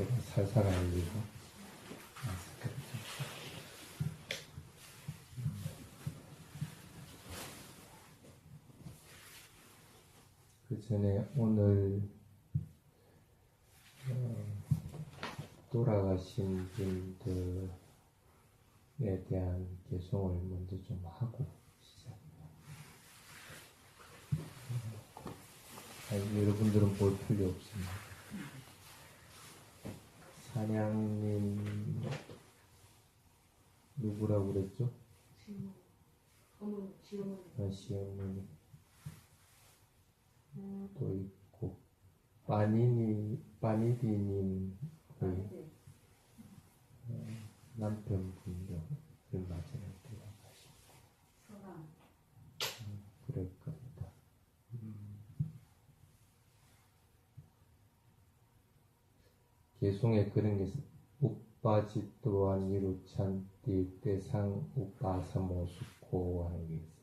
제가 살살 알리고 마스크를 좀 그 전에 오늘 돌아가신 분들에 대한 개송을 먼저 좀 하고 시작합니다. 여러분들은 볼 필요 없습니다. 사냥님 누구라고 그랬죠? 시어머니 또 있고 빠니디님 남편분도 얼마 전에 돌아가셨고 그럴 겁니다. 개송에 그런 게 우빠지 또한 이루찬띠 때상 우빠사모수코 하는 게 있어요.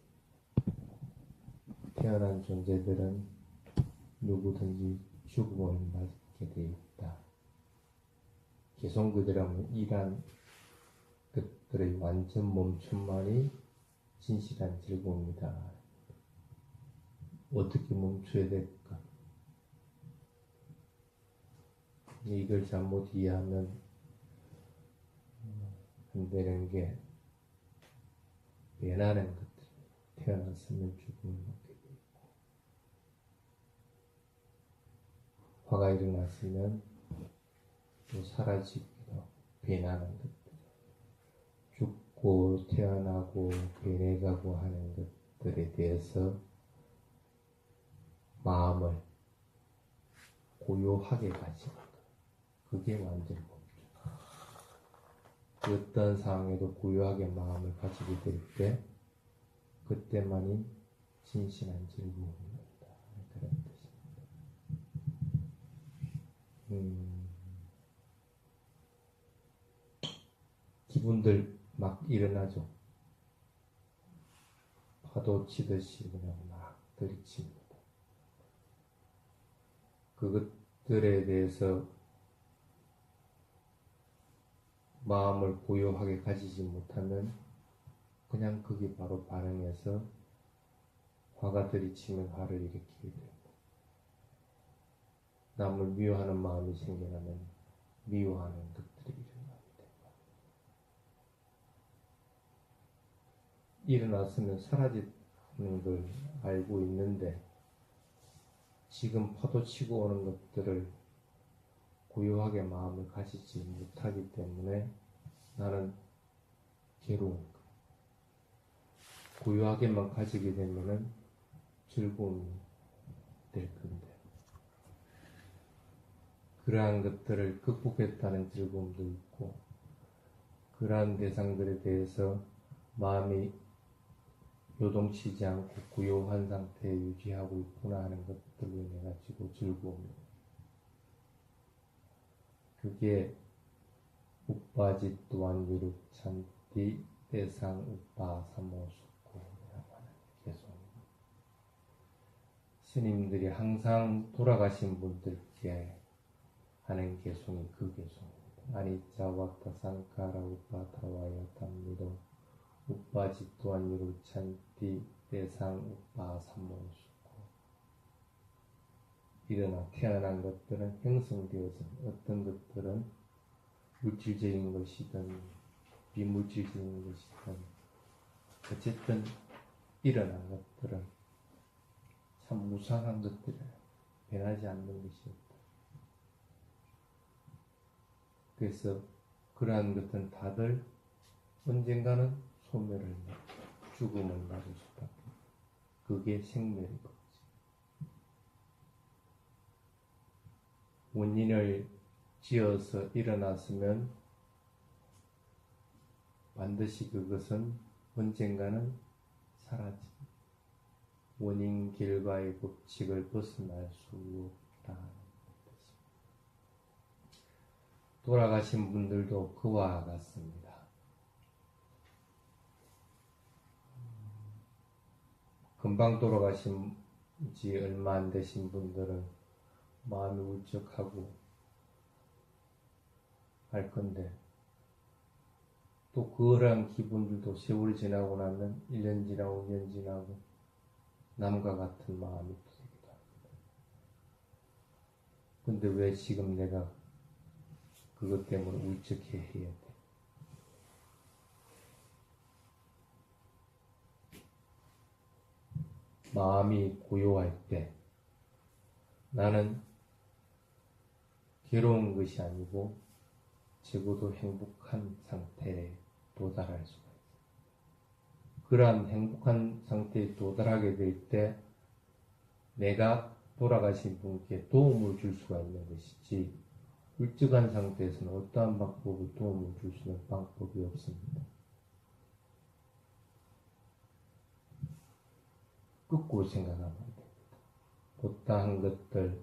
태어난 존재들은 누구든지 죽음을 맞게 돼 있다. 개송 그대로는 이란 것들의 완전 멈춤만이 진실한 즐거움이다. 어떻게 멈춰야 될까? 이걸 잘못 이해하면 안 되는 게 변하는 것들. 태어났으면 죽음을 맞게 돼 있고 화가 일어났으면 또 사라지기도 하고 변하는 것들. 죽고 태어나고 변해가고 하는 것들에 대해서 마음을 고요하게 가지는 것. 그게 완전 멈춤. 어떤 상황에도 고요하게 마음을 가지게 될 때 그때만이 진실한 즐거움입니다. 그런 뜻입니다. 기분들 막 일어나죠. 파도 치듯이 그냥 막 들이칩니다. 그것들에 대해서 마음을 고요하게 가지지 못하면 그냥 그게 바로 반응해서 화가 들이치면 화를 일으키게 되고 남을 미워하는 마음이 생겨나면 미워하는 것들이 일어나게 되고 일어났으면 사라지는 걸 알고 있는데 지금 파도치고 오는 것들을 고요하게 마음을 가지지 못하기 때문에 나는 괴로운 것. 고요하게만 가지게 되면은 즐거움이 될 건데 그러한 것들을 극복했다는 즐거움도 있고 그러한 대상들에 대해서 마음이 요동치지 않고 고요한 상태에 유지하고 있구나 하는 것들로 인해 가지고 즐거움이 그게 우빠지 또한 위룩찬띠 때상 우빠 사모수코라고 하는 개송입니다. 스님들이 항상 돌아가신 분들께 하는 개송이 그 개송입니다. 아니짜와타 상카라 우빠타와야 담미도 우빠지 또한 위룩찬띠 때상 우빠 사모수코 일어나 태어난 것들은 형성되어진 어떤 것들은 물질적인 것이든 비물질적인 것이든 어쨌든 일어난 것들은 참 무상한 것들이에요. 변하지 않는 것이 없다. 그래서 그러한 것들은 다들 언젠가는 소멸을 죽음을 맞을 수밖에 없다. 그게 생멸이고 원인을 지어서 일어났으면 반드시 그것은 언젠가는 사라집니다. 원인 결과의 법칙을 벗어날 수 없다는 뜻입니다. 돌아가신 분들도 그와 같습니다. 금방 돌아가신 지 얼마 안 되신 분들은 마음이 울적하고 할 건데, 또 그런 기분들도 세월이 지나고 나면 1년 지나고 2년 지나고 남과 같은 마음이 들기도 합니다. 근데 왜 지금 내가 그것 때문에 울적해 해야 돼? 마음이 고요할 때 나는 괴로운 것이 아니고 적어도 행복한 상태에 도달할 수가 있어요. 그러한 행복한 상태에 도달하게 될 때 내가 돌아가신 분께 도움을 줄 수가 있는 것이지, 울적한 상태에서는 어떠한 방법으로 도움을 줄 수 있는 방법이 없습니다. 끊고 생각하면 됩니다. 못다한 것들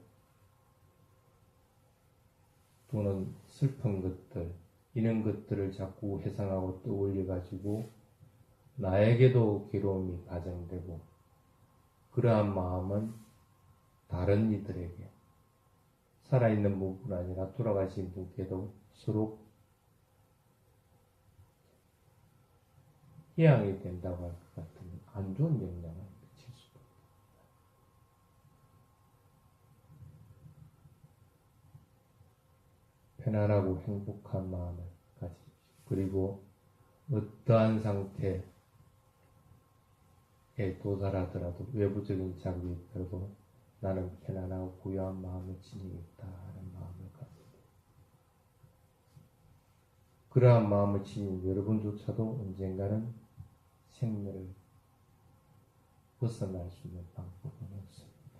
또는 슬픈 것들, 이런 것들을 자꾸 회상하고 떠올려가지고 나에게도 괴로움이 가정되고, 그러한 마음은 다른 이들에게, 살아있는 분뿐 아니라 돌아가신 분께도 서로 해양이 된다고 할 것 같은 안 좋은 영향을 미칠 수가 있습니다. 편안하고 행복한 마음을 가지십시오. 그리고 어떠한 상태에 도달하더라도, 외부적인 자극이 있더라도 나는 편안하고 고요한 마음을 지니겠다 하는 마음을 갖습니다. 그러한 마음을 지닌 여러분조차도 언젠가는 생멸을 벗어날 수 있는 방법은 없습니다.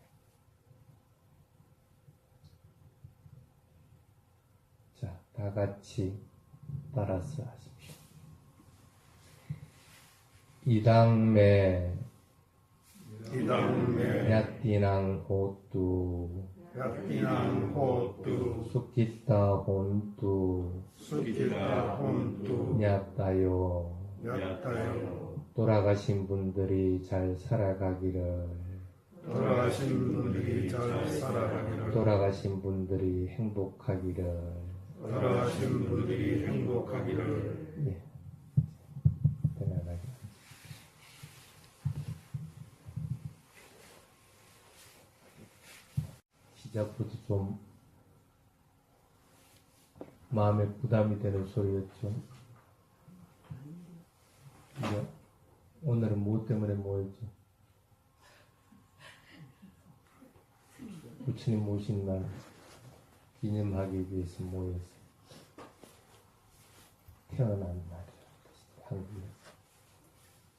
자, 다 같이 따라서 하십시오. 이당매 야띠낭 호뚜 수키타 혼뚜 냐따요. 돌아가신 분들이 잘 살아가기를, 돌아가신 분들이 행복하기를, 예, 편안하게. 시작부터 좀 마음에 부담이 되는 소리였죠. 이제 오늘은 무엇 때문에 모였죠? 부처님 모신 날 기념하기 위해서 모였어요. 태어난 날이라고. 한국에서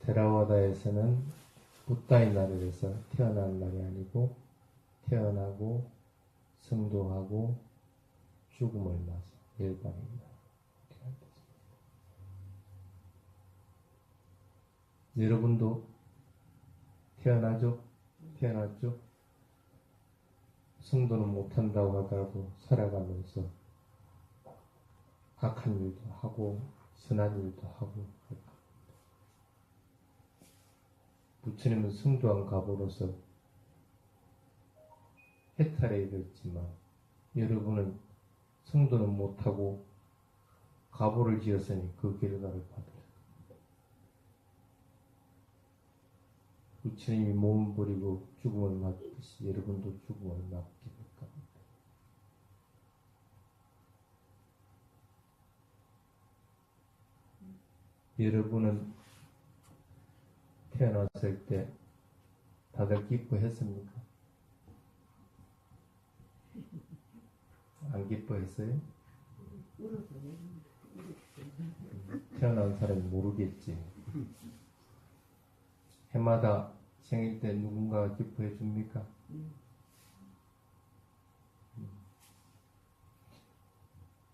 테라와다에서는 부다의 날이라서 태어난 날이 아니고 태어나고 성도하고 죽음을 맞아 열반입니다. 여러분도 태어나죠? 태어났죠? 성도는 못한다고 하더라도 살아가면서 악한 일도 하고 선한 일도 하고, 부처님은 성도한 가보로서 해탈에 이르렀지만 여러분은 성도는 못하고 가보를 지었으니 그 결과를 받으라. 부처님이 몸을 버리고 죽음을 맞듯이 여러분도 죽음을 맞게 될 겁니다. 여러분은 태어났을 때 다들 기뻐했습니까? 안 기뻐했어요? 태어난 사람이 모르겠지. 해마다 생일 때 누군가가 기뻐해 줍니까?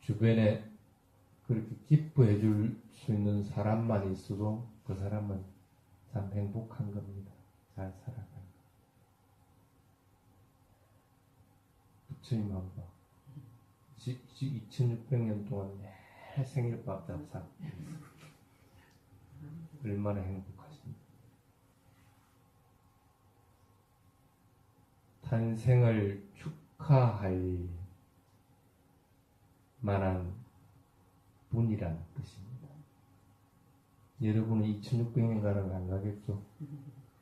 주변에 그렇게 기뻐해 줄 수 있는 사람만 있어도 그 사람은 참 행복한 겁니다. 잘 살아가요. 부처님 한 번 2600년 동안 매 생일밥 다 사. 얼마나 행복하십니까? 탄생을 축하할 만한 분이라는 뜻입니다. 여러분은 2600년간은 안 가겠죠?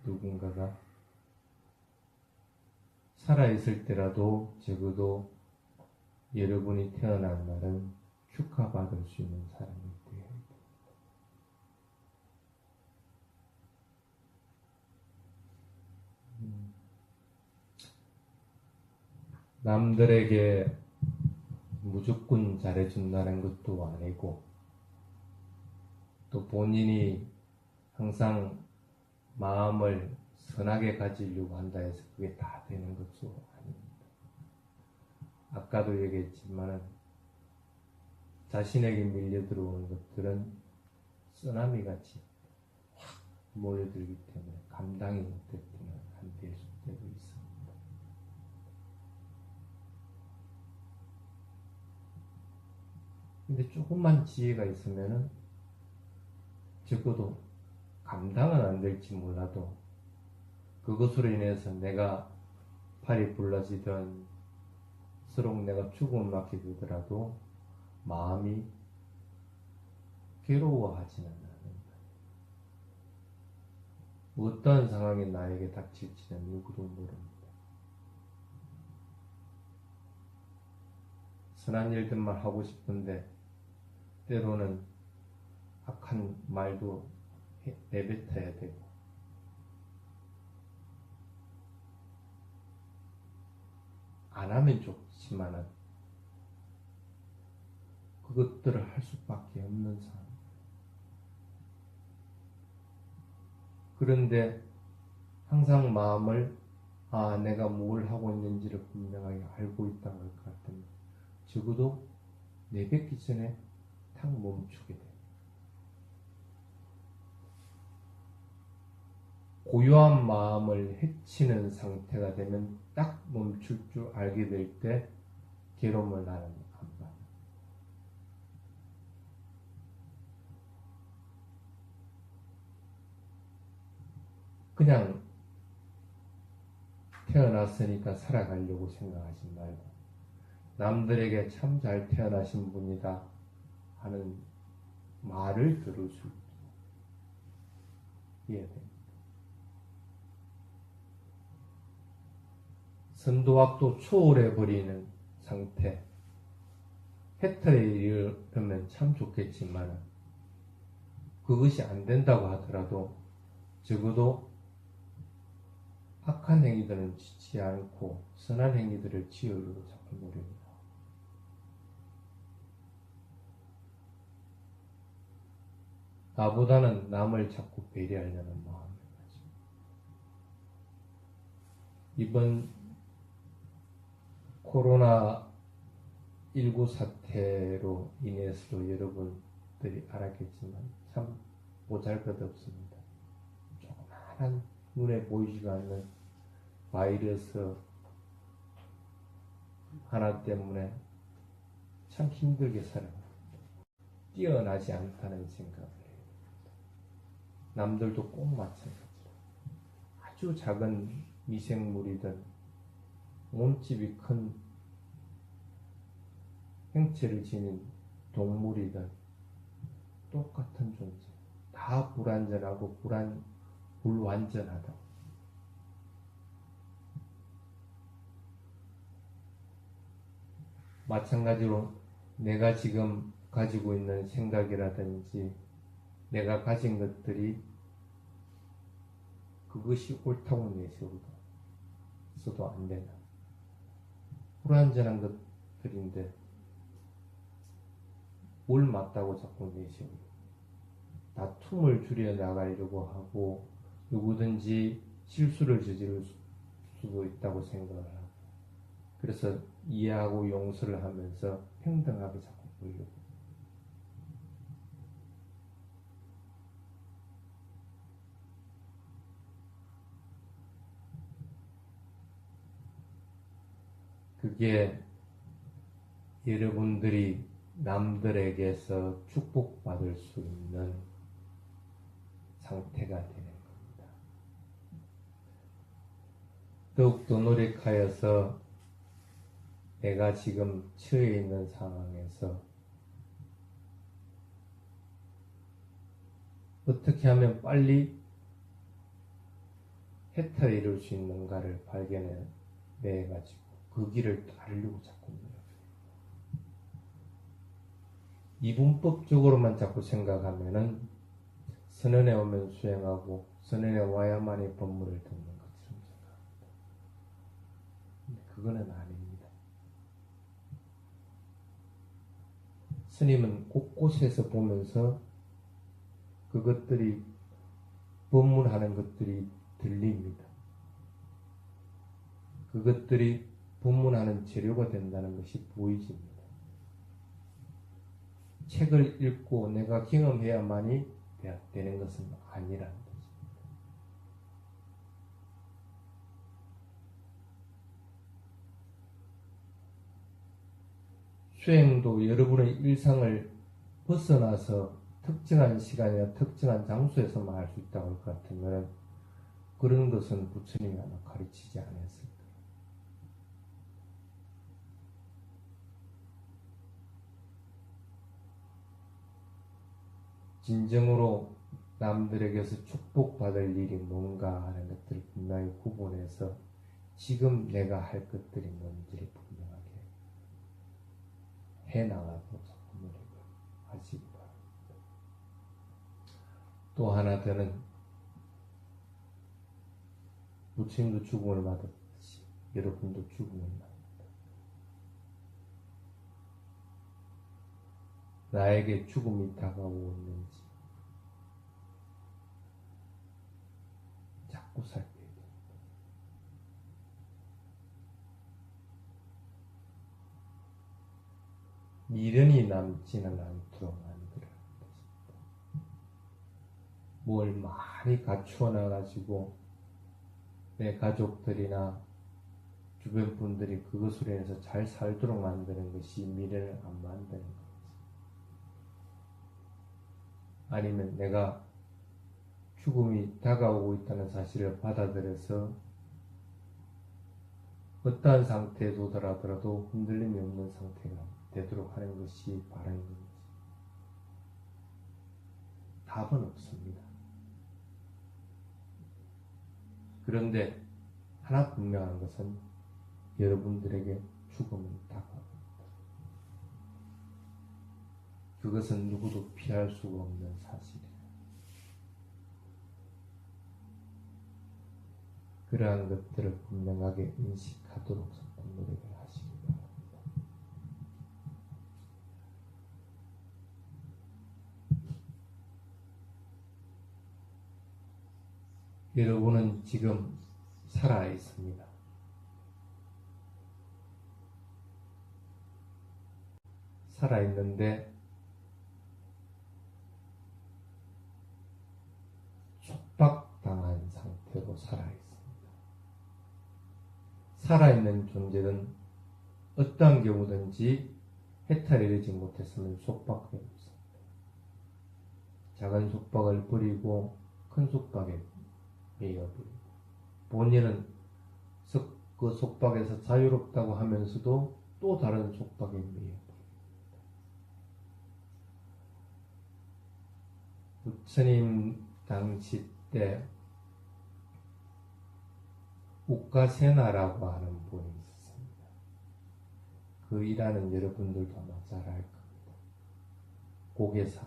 누군가가 살아있을 때라도 적어도 여러분이 태어난 날은 축하받을 수 있는 사람이 되어야 됩니다. 남들에게 무조건 잘해준다는 것도 아니고 또 본인이 항상 마음을 선하게 가지려고 한다 해서 그게 다 되는 것도 아닙니다. 아까도 얘기했지만 자신에게 밀려 들어오는 것들은 쓰나미 같이 확 몰려들기 때문에 감당이 못될 때는 안 될 때도 있습니다. 근데 조금만 지혜가 있으면은 적어도 감당은 안 될지 몰라도 그것으로 인해서 내가 팔이 불러지던 서로 내가 죽음을 맞게 되더라도 마음이 괴로워하지는 않는다. 어떤 상황이 나에게 닥칠지는 누구도 모릅니다. 선한 일들만 하고 싶은데 때로는 악한 말도 내뱉어야 되고 안 하면 좋지만은 그것들을 할 수밖에 없는 상황. 그런데 항상 마음을 내가 뭘 하고 있는지를 분명하게 알고 있다고 할 것 같으면 적어도 내뱉기 전에 탁 멈추게 돼요. 고요한 마음을 해치는 상태가 되면 딱 멈출 줄 알게 될 때 괴로움을 나는 안 받아. 그냥 태어났으니까 살아가려고 생각하지 말고 남들에게 참 잘 태어나신 분이다 하는 말을 들을 수 있어야 됩니다. 선도학도 초월해버리는 상태, 해터에 이르면 참 좋겠지만 그것이 안 된다고 하더라도 적어도 악한 행위들은 짓지 않고 선한 행위들을 지으려고 자꾸 노력합니다. 나보다는 남을 자꾸 배려하려는 마음을 가지고 이번 코로나19 사태로 인해서도 여러분들이 알았겠지만 참 보잘것없습니다. 조그마한 눈에 보이지가 않는 바이러스 하나 때문에 참 힘들게 살아갑니다. 뛰어나지 않다는 생각을 해요. 남들도 꼭 마찬가지로 아주 작은 미생물이든 몸집이 큰 행체를 지닌 동물이든 똑같은 존재. 다 불완전하고 불완전하다. 마찬가지로 내가 지금 가지고 있는 생각이라든지 내가 가진 것들이 그것이 옳다고 내세워서도 안 되나. 불완전한 것들인데 뭘 맞다고 자꾸 내세우고 다툼을 줄여나가려고 하고 누구든지 실수를 저지를 수도 있다고 생각을 하고 그래서 이해하고 용서를 하면서 평등하게 자꾸 보이려고 그게 여러분들이 남들에게서 축복받을 수 있는 상태가 되는 겁니다. 더욱더 노력하여서 내가 지금 처해 있는 상황에서 어떻게 하면 빨리 해탈을 이룰 수 있는가를 발견해가지고 그 길을 따르려고 자꾸 노력해요. 이분법적으로만 자꾸 생각하면은 선언에 오면 수행하고 선언에 와야만이 법문을 듣는 것처럼 생각합니다. 근데 그거는 아닙니다. 스님은 곳곳에서 보면서 그것들이 법문하는 것들이 들립니다. 그것들이 법문하는 재료가 된다는 것이 보이집니다. 책을 읽고 내가 경험해야만이 되는 것은 아니라는 것입니다. 수행도 여러분의 일상을 벗어나서 특정한 시간이나 특정한 장소에서만 할 수 있다고 할 것 같으면 그런 것은 부처님이 아마 가르치지 않았을 거예요. 진정으로 남들에게서 축복받을 일이 뭔가 하는 것들을 분명히 구분해서 지금 내가 할 것들이 뭔지를 분명하게 해나가도록 노력을 하시기 바랍니다. 또 하나 더는 부처님도 죽음을 맞았듯이 여러분도 죽음을 맞는다. 나에게 죽음이 다가오는지 자꾸 살펴야 됩니다. 미련이 남지는 않도록 만들어야 것입니다. 뭘 많이 갖추어 놔가지고 내 가족들이나 주변 분들이 그것으로 인해서 잘 살도록 만드는 것이 미련을 안 만드는 것. 아니면 내가 죽음이 다가오고 있다는 사실을 받아들여서 어떠한 상태에 도달하더라도 흔들림이 없는 상태가 되도록 하는 것이 바라는 것이지. 답은 없습니다. 그런데 하나 분명한 것은 여러분들에게 죽음은 다가옵니다. 그것은 누구도 피할 수가 없는 사실이에요. 그러한 것들을 분명하게 인식하도록 노력을 하시기 바랍니다. 여러분은 지금 살아 있습니다. 살아 있는데 속박당한 상태로 살아 있습니다. 살아있는 존재는 어떠한 경우든지 해탈이 되지 못했으면 속박이 없습니다. 작은 속박을 버리고 큰 속박에 매여버리고 본인은 그 속박에서 자유롭다고 하면서도 또 다른 속박에 매여버립니다. 부처님 당시 때 우가세나라고 하는 분이 있었습니다. 그 일하는 여러분들도 아마 잘 알 겁니다. 고개사,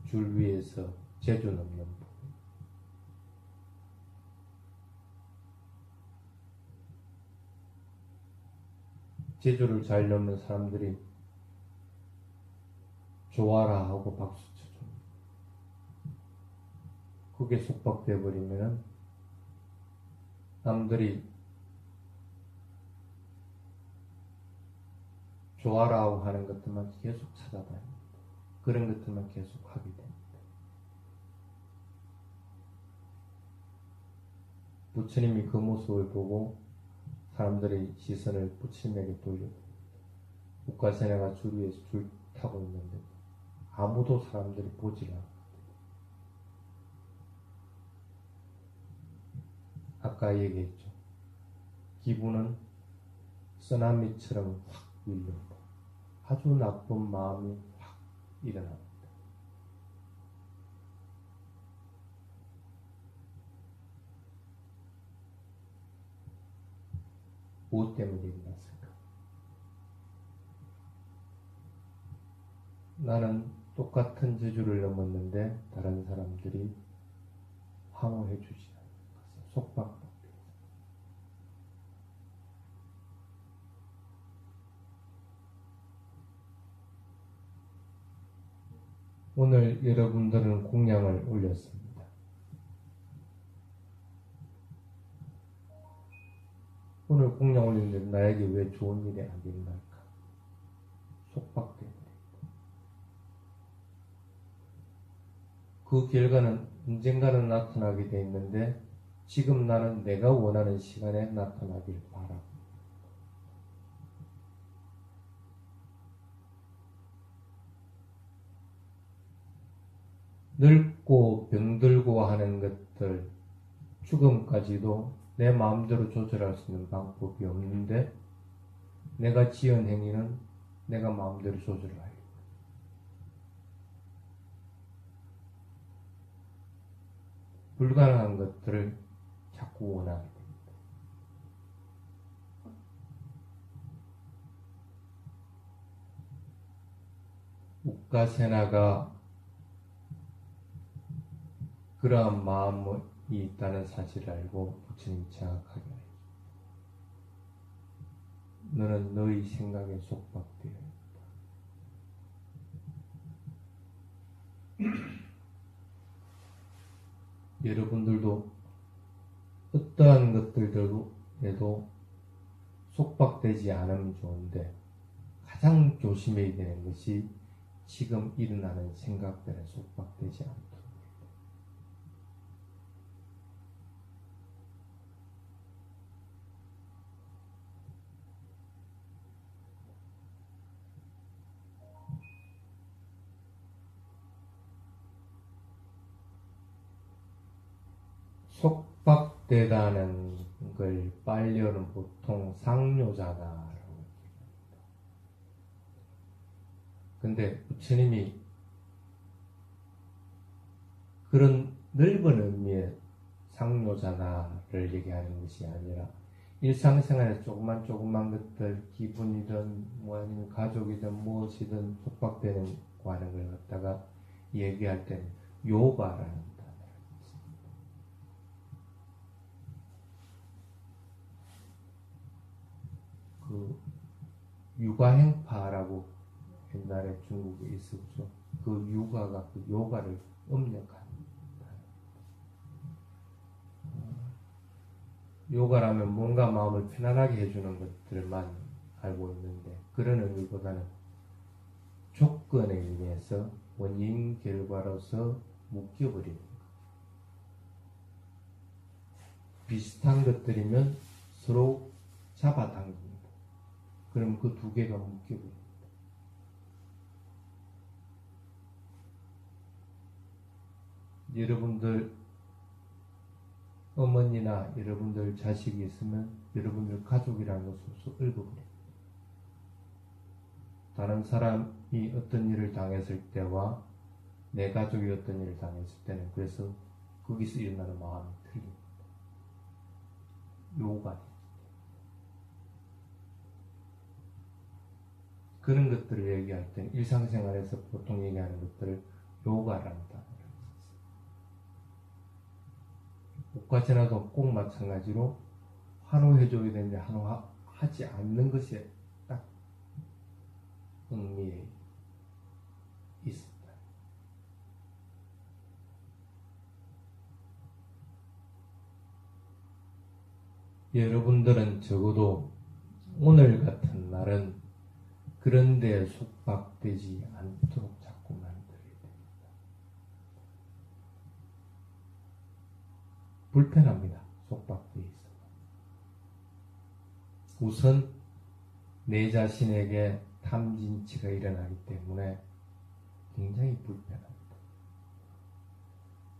줄 위에서 제주 넘는 분. 제주를 잘 넘는 사람들이 좋아라 하고 박수 쳐줍니다. 그게 속박돼 버리면은 남들이 좋아라고 하는 것들만 계속 찾아다닙니다. 그런 것들만 계속 하게 됩니다. 부처님이 그 모습을 보고 사람들의 시선을 부처님에게 돌려봅니다. 우가세나가 줄 위에서 줄 타고 있는데 아무도 사람들이 보질 않거든요. 아까 얘기했죠. 기분은 쓰나미처럼 확 밀린다. 아주 나쁜 마음이 확 일어납니다. 무엇 때문에 일어났을까? 나는 똑같은 저주를 넘었는데 다른 사람들이 항호해 주지 않는 것을 속박받게. 오늘 여러분들은 공양을 올렸습니다. 오늘 공양 올리는데 나에게 왜 좋은 일이 안 일어날까? 속박되고. 그 결과는 언젠가는 나타나게 돼 있는데 지금 나는 내가 원하는 시간에 나타나길 바라고. 늙고 병들고 하는 것들, 죽음까지도 내 마음대로 조절할 수 있는 방법이 없는데 내가 지은 행위는 내가 마음대로 조절하여. 불가능한 것들을 자꾸 원하게 됩니다. 우카세나가 그러한 마음이 있다는 사실을 알고 부처님이 정확하게 알죠. 너는 너의 생각에 속박되어 있다. 여러분들도 어떠한 것들에도 속박되지 않으면 좋은데 가장 조심해야 되는 것이 지금 일어나는 생각들에 속박되지 않도록. 속박되다는 걸 빨리어는 보통 상뇨자다라고 얘기합니다. 근데 부처님이 그런 넓은 의미의 상뇨자나를 얘기하는 것이 아니라 일상생활에 조그만 것들, 기분이든 뭐 아니면 가족이든 무엇이든 속박되는 거 하는 걸 갖다가 얘기할 때는 요가라는 그 육아행파라고 옛날에 중국에 있었죠. 그 육아가 그 요가를 음력합니다. 요가라면 뭔가 마음을 편안하게 해주는 것들만 알고 있는데 그런 의미보다는 조건에 의해서 원인 결과로서 묶여버리는 것. 비슷한 것들이면 서로 잡아당깁니다. 그럼 그 두 개가 묶여버립니다. 여러분들 어머니나 여러분들 자식이 있으면 여러분들 가족이라는 것으로서 읊어버립니다. 다른 사람이 어떤 일을 당했을 때와 내 가족이 어떤 일을 당했을 때는 그래서 거기서 일어나는 마음이 틀립니다. 요가. 그런 것들을 얘기할 때는 일상생활에서 보통 얘기하는 것들을 요가라는 단어를 썼어요. 우카세나도 꼭 마찬가지로 환호해줘야 되는데 환호하지 않는 것이 딱 의미에 있습니다. 여러분들은 적어도 오늘 같은 날은 그런 데에 속박되지 않도록 자꾸 만들어야 됩니다. 불편합니다. 속박되어 있어. 우선 내 자신에게 탐진치가 일어나기 때문에 굉장히 불편합니다.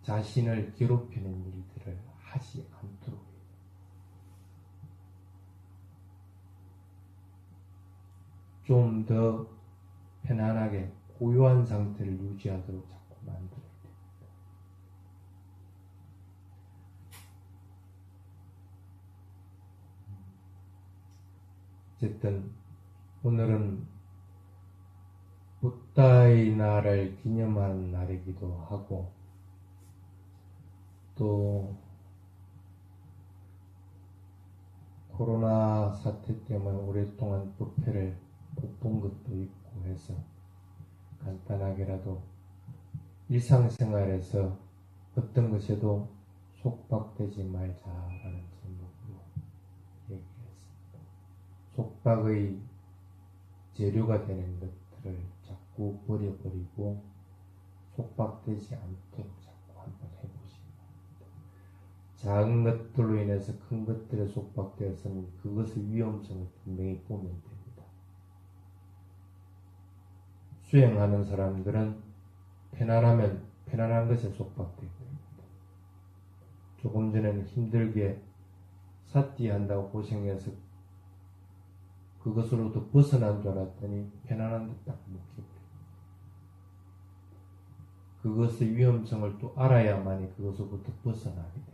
자신을 괴롭히는 일들을 하지 않도록 해요. 좀 더 편안하게 고요한 상태를 유지하도록 자꾸 만들어야 됩니다. 어쨌든 오늘은 부다의 날을 기념하는 날이기도 하고 또 코로나 사태 때문에 오랫동안 부패를 못 본 것도 있고 해서 간단하게라도 일상생활에서 어떤 것에도 속박되지 말자라는 제목으로 얘기했습니다. 속박의 재료가 되는 것들을 자꾸 버려버리고 속박되지 않도록 자꾸 한번 해보시기 바랍니다. 작은 것들로 인해서 큰 것들에 속박되어서는 그것의 위험성을 분명히 보면 됩니다. 수행하는 사람들은 편안하면 편안한 것에 속박되게 됩니다. 조금 전에는 힘들게 사띠한다고 고생해서 그것으로부터 벗어난 줄 알았더니 편안한 데 딱 묵혀버립니다. 그것의 위험성을 또 알아야만이 그것으로부터 벗어나게 됩니다.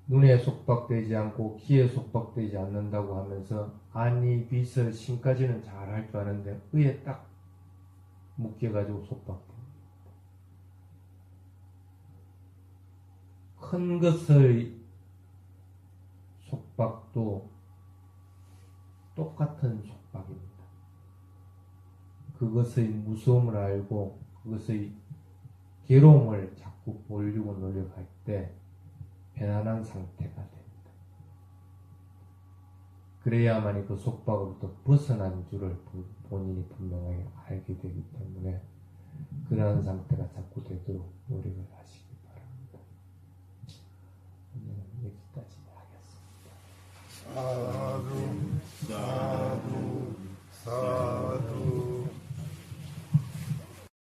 눈에 속박되지 않고 귀에 속박되지 않는다고 하면서 안이 비설 신까지는 잘 할 줄 아는데 의에 딱 묶여가지고 속박됩니다. 큰 것의 속박도 똑같은 속박입니다. 그것의 무서움을 알고 그것의 괴로움을 자꾸 보려고 노력할 때 편안한 상태가 됩니다. 그래야만이 그 속박으로부터 벗어난 줄을 본인이 분명하게 알게 되기 때문에 그러한 상태가 자꾸 되도록 노력을 하시기 바랍니다. 오늘은 여기까지 하겠습니다.